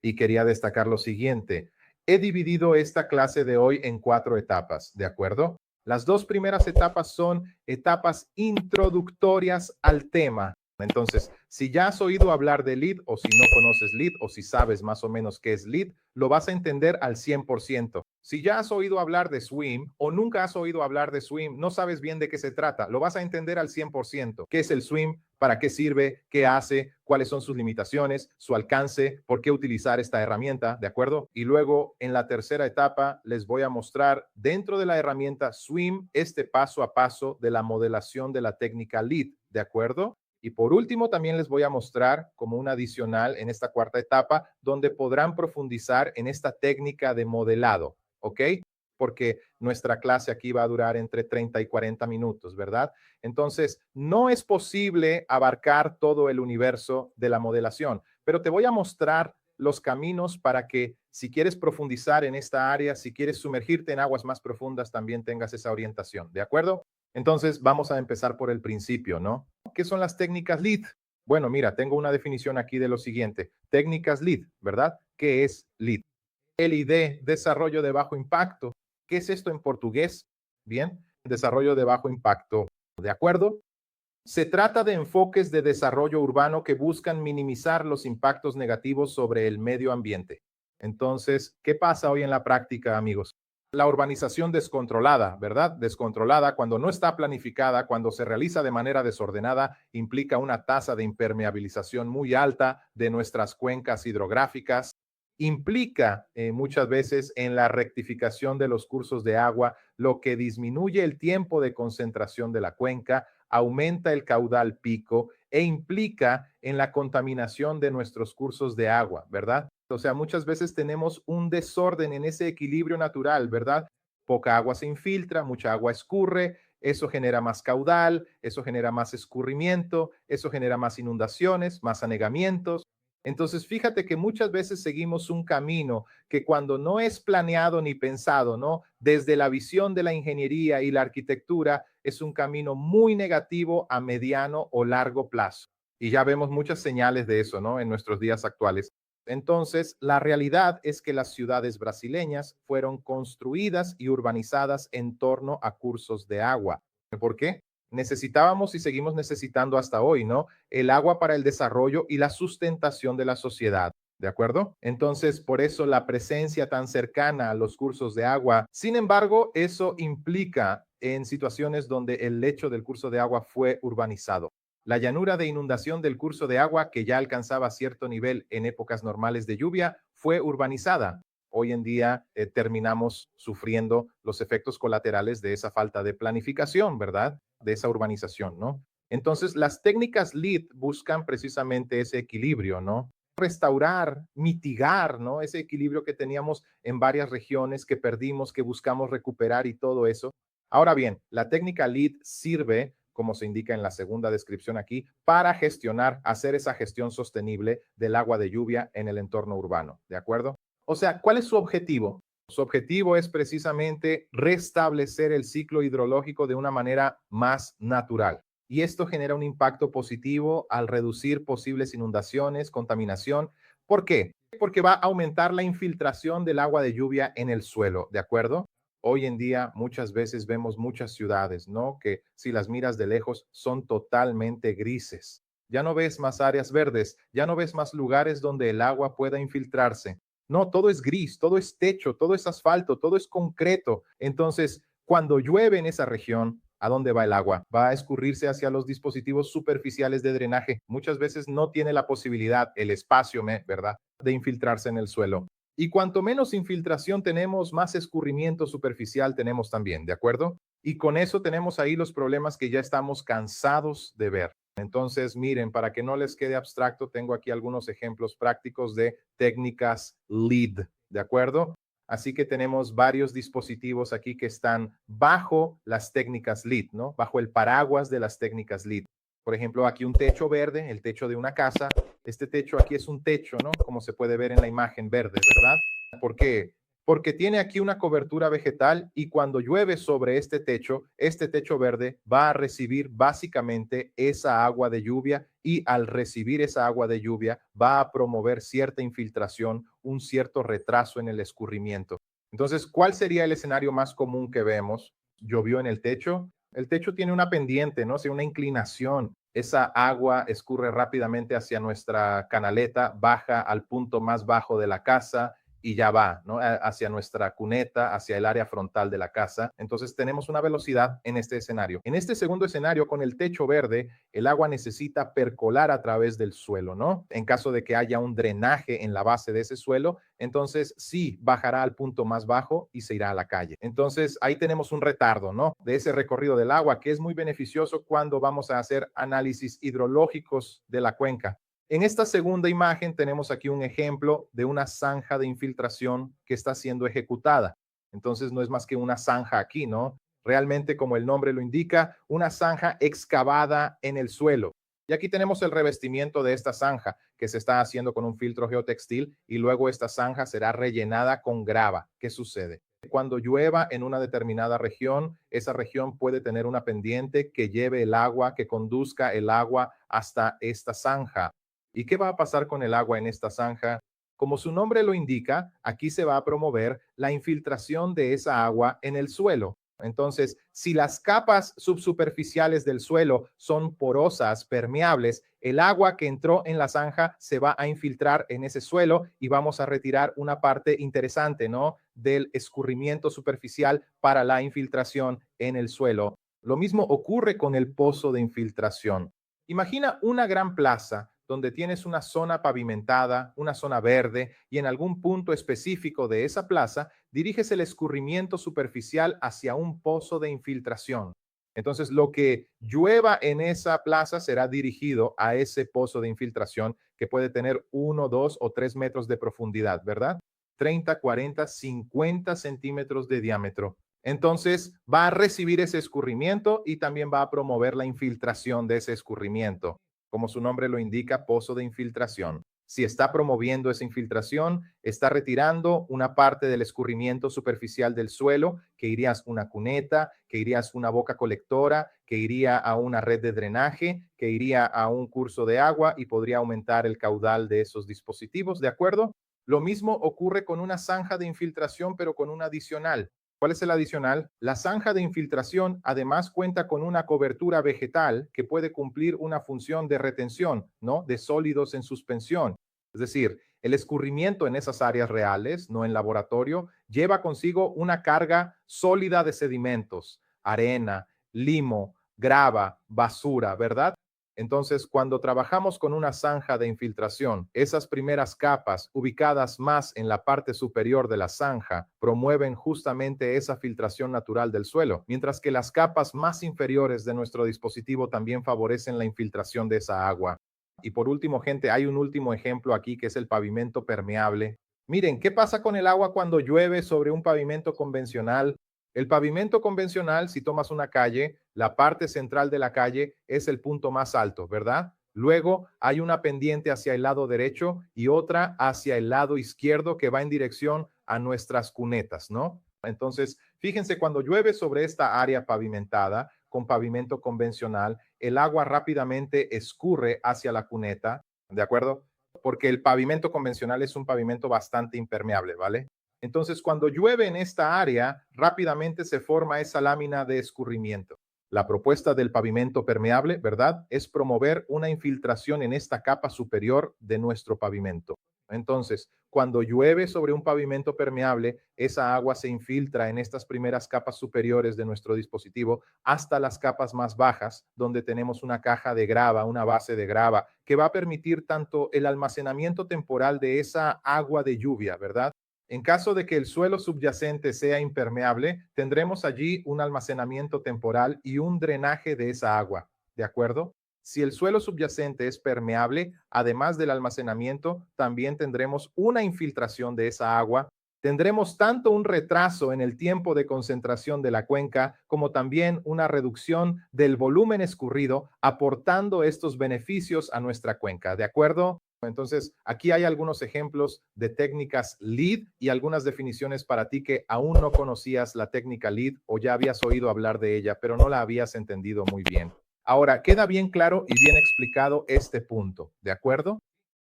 y quería destacar lo siguiente. He dividido esta clase de hoy en 4 etapas, ¿de acuerdo? Las 2 primeras etapas son etapas introductorias al tema. Entonces, si ya has oído hablar de lead o si no conoces lead o si sabes más o menos qué es lead, lo vas a entender al 100%. Si ya has oído hablar de swim o nunca has oído hablar de swim, no sabes bien de qué se trata, lo vas a entender al 100%. ¿Qué es el swim? ¿Para qué sirve? ¿Qué hace? ¿Cuáles son sus limitaciones? ¿Su alcance? ¿Por qué utilizar esta herramienta? ¿De acuerdo? Y luego en la tercera etapa les voy a mostrar dentro de la herramienta swim este paso a paso de la modelación de la técnica lead. ¿De acuerdo? Y por último, también les voy a mostrar como un adicional en esta cuarta etapa, donde podrán profundizar en esta técnica de modelado, ¿ok? Porque nuestra clase aquí va a durar entre 30 y 40 minutos, ¿verdad? Entonces, no es posible abarcar todo el universo de la modelación, pero te voy a mostrar los caminos para que si quieres profundizar en esta área, si quieres sumergirte en aguas más profundas, también tengas esa orientación, ¿de acuerdo? Entonces, vamos a empezar por el principio, ¿no? ¿Qué son las técnicas lead? Bueno, mira, tengo una definición aquí de lo siguiente. Técnicas lead, ¿verdad? ¿Qué es lead? LID, desarrollo de bajo impacto. ¿Qué es esto en portugués? Bien, desarrollo de bajo impacto. ¿De acuerdo? Se trata de enfoques de desarrollo urbano que buscan minimizar los impactos negativos sobre el medio ambiente. Entonces, ¿qué pasa hoy en la práctica, amigos? La urbanización descontrolada, ¿verdad? Descontrolada, cuando no está planificada, cuando se realiza de manera desordenada, implica una tasa de impermeabilización muy alta de nuestras cuencas hidrográficas, implica muchas veces en la rectificación de los cursos de agua, lo que disminuye el tiempo de concentración de la cuenca, aumenta el caudal pico e implica en la contaminación de nuestros cursos de agua, ¿verdad? O sea, muchas veces tenemos un desorden en ese equilibrio natural, ¿verdad? Poca agua se infiltra, mucha agua escurre, eso genera más caudal, eso genera más escurrimiento, eso genera más inundaciones, más anegamientos. Entonces, fíjate que muchas veces seguimos un camino que cuando no es planeado ni pensado, ¿no? Desde la visión de la ingeniería y la arquitectura, es un camino muy negativo a mediano o largo plazo. Y ya vemos muchas señales de eso, ¿no? En nuestros días actuales. Entonces, la realidad es que las ciudades brasileñas fueron construidas y urbanizadas en torno a cursos de agua. ¿Por qué? Necesitábamos y seguimos necesitando hasta hoy, ¿no? El agua para el desarrollo y la sustentación de la sociedad. ¿De acuerdo? Entonces, por eso la presencia tan cercana a los cursos de agua. Sin embargo, eso implica en situaciones donde el lecho del curso de agua fue urbanizado. La llanura de inundación del curso de agua, que ya alcanzaba cierto nivel en épocas normales de lluvia, fue urbanizada. Hoy en día terminamos sufriendo los efectos colaterales de esa falta de planificación, ¿verdad? De esa urbanización, ¿no? Entonces, las técnicas LEED buscan precisamente ese equilibrio, ¿no? Restaurar, mitigar, ¿no? Ese equilibrio que teníamos en varias regiones que perdimos, que buscamos recuperar y todo eso. Ahora bien, la técnica LEED sirve, como se indica en la segunda descripción aquí, para gestionar, hacer esa gestión sostenible del agua de lluvia en el entorno urbano, ¿de acuerdo? O sea, ¿cuál es su objetivo? Su objetivo es precisamente restablecer el ciclo hidrológico de una manera más natural. Y esto genera un impacto positivo al reducir posibles inundaciones, contaminación. ¿Por qué? Porque va a aumentar la infiltración del agua de lluvia en el suelo, ¿de acuerdo? Hoy en día muchas veces vemos muchas ciudades, ¿no? Que si las miras de lejos son totalmente grises. Ya no ves más áreas verdes, ya no ves más lugares donde el agua pueda infiltrarse. No, todo es gris, todo es techo, todo es asfalto, todo es concreto. Entonces, cuando llueve en esa región, ¿a dónde va el agua? Va a escurrirse hacia los dispositivos superficiales de drenaje. Muchas veces no tiene la posibilidad, el espacio, ¿verdad?, de infiltrarse en el suelo. Y cuanto menos infiltración tenemos, más escurrimiento superficial tenemos también, ¿de acuerdo? Y con eso tenemos ahí los problemas que ya estamos cansados de ver. Entonces, miren, para que no les quede abstracto, tengo aquí algunos ejemplos prácticos de técnicas LEED, ¿de acuerdo? Así que tenemos varios dispositivos aquí que están bajo las técnicas LEED, ¿no? Bajo el paraguas de las técnicas LEED. Por ejemplo, aquí un techo verde, el techo de una casa. Este techo aquí es un techo, ¿no? Como se puede ver en la imagen verde, ¿verdad? ¿Por qué? porque tiene aquí una cobertura vegetal y cuando llueve sobre este techo verde va a recibir básicamente esa agua de lluvia y al recibir esa agua de lluvia va a promover cierta infiltración, un cierto retraso en el escurrimiento. Entonces, ¿cuál sería el escenario más común que vemos? Llovió en el techo. El techo tiene una pendiente, ¿no? O sea, una inclinación. Esa agua escurre rápidamente hacia nuestra canaleta, baja al punto más bajo de la casa y ya va, ¿no? Hacia nuestra cuneta, hacia el área frontal de la casa. Entonces tenemos una velocidad en este escenario. En este segundo escenario, con el techo verde, el agua necesita percolar a través del suelo, ¿no? En caso de que haya un drenaje en la base de ese suelo, entonces sí bajará al punto más bajo y se irá a la calle. Entonces ahí tenemos un retardo, ¿no? De ese recorrido del agua que es muy beneficioso cuando vamos a hacer análisis hidrológicos de la cuenca. En esta segunda imagen tenemos aquí un ejemplo de una zanja de infiltración que está siendo ejecutada. Entonces no es más que una zanja aquí, ¿no? Realmente, como el nombre lo indica, una zanja excavada en el suelo. Y aquí tenemos el revestimiento de esta zanja que se está haciendo con un filtro geotextil y luego esta zanja será rellenada con grava. ¿Qué sucede? Cuando llueva en una determinada región, esa región puede tener una pendiente que lleve el agua, que conduzca el agua hasta esta zanja. ¿Y qué va a pasar con el agua en esta zanja? Como su nombre lo indica, aquí se va a promover la infiltración de esa agua en el suelo. Entonces, si las capas subsuperficiales del suelo son porosas, permeables, el agua que entró en la zanja se va a infiltrar en ese suelo y vamos a retirar una parte interesante, ¿no? Del escurrimiento superficial para la infiltración en el suelo. Lo mismo ocurre con el pozo de infiltración. Imagina una gran plaza donde tienes una zona pavimentada, una zona verde, y en algún punto específico de esa plaza diriges el escurrimiento superficial hacia un pozo de infiltración. Entonces, lo que llueva en esa plaza será dirigido a ese pozo de infiltración que puede tener 1, 2 o 3 metros de profundidad, ¿verdad? 30, 40, 50 centímetros de diámetro. Entonces, va a recibir ese escurrimiento y también va a promover la infiltración de ese escurrimiento. Como su nombre lo indica, pozo de infiltración. Si está promoviendo esa infiltración, está retirando una parte del escurrimiento superficial del suelo, que iría a una cuneta, que iría a una boca colectora, que iría a una red de drenaje, que iría a un curso de agua y podría aumentar el caudal de esos dispositivos, ¿de acuerdo? Lo mismo ocurre con una zanja de infiltración, pero con un adicional. ¿Cuál es el adicional? La zanja de infiltración además cuenta con una cobertura vegetal que puede cumplir una función de retención, ¿no? De sólidos en suspensión. Es decir, el escurrimiento en esas áreas reales, no en laboratorio, lleva consigo una carga sólida de sedimentos, arena, limo, grava, basura, ¿verdad? Entonces, cuando trabajamos con una zanja de infiltración, esas primeras capas ubicadas más en la parte superior de la zanja promueven justamente esa filtración natural del suelo, mientras que las capas más inferiores de nuestro dispositivo también favorecen la infiltración de esa agua. Y por último, gente, hay un último ejemplo aquí que es el pavimento permeable. Miren, ¿qué pasa con el agua cuando llueve sobre un pavimento convencional? El pavimento convencional, si tomas una calle, la parte central de la calle es el punto más alto, ¿verdad? Luego hay una pendiente hacia el lado derecho y otra hacia el lado izquierdo que va en dirección a nuestras cunetas, ¿no? Entonces, fíjense, cuando llueve sobre esta área pavimentada con pavimento convencional, el agua rápidamente escurre hacia la cuneta, ¿de acuerdo? Porque el pavimento convencional es un pavimento bastante impermeable, ¿vale? Entonces, cuando llueve en esta área, rápidamente se forma esa lámina de escurrimiento. La propuesta del pavimento permeable, ¿verdad? Es promover una infiltración en esta capa superior de nuestro pavimento. Entonces, cuando llueve sobre un pavimento permeable, esa agua se infiltra en estas primeras capas superiores de nuestro dispositivo hasta las capas más bajas, donde tenemos una caja de grava, una base de grava, que va a permitir tanto el almacenamiento temporal de esa agua de lluvia, ¿verdad? En caso de que el suelo subyacente sea impermeable, tendremos allí un almacenamiento temporal y un drenaje de esa agua, ¿de acuerdo? Si el suelo subyacente es permeable, además del almacenamiento, también tendremos una infiltración de esa agua. Tendremos tanto un retraso en el tiempo de concentración de la cuenca como también una reducción del volumen escurrido, aportando estos beneficios a nuestra cuenca, ¿de acuerdo? Entonces, aquí hay algunos ejemplos de técnicas lead y algunas definiciones para ti que aún no conocías la técnica lead o ya habías oído hablar de ella, pero no la habías entendido muy bien. Ahora, queda bien claro y bien explicado este punto, ¿de acuerdo?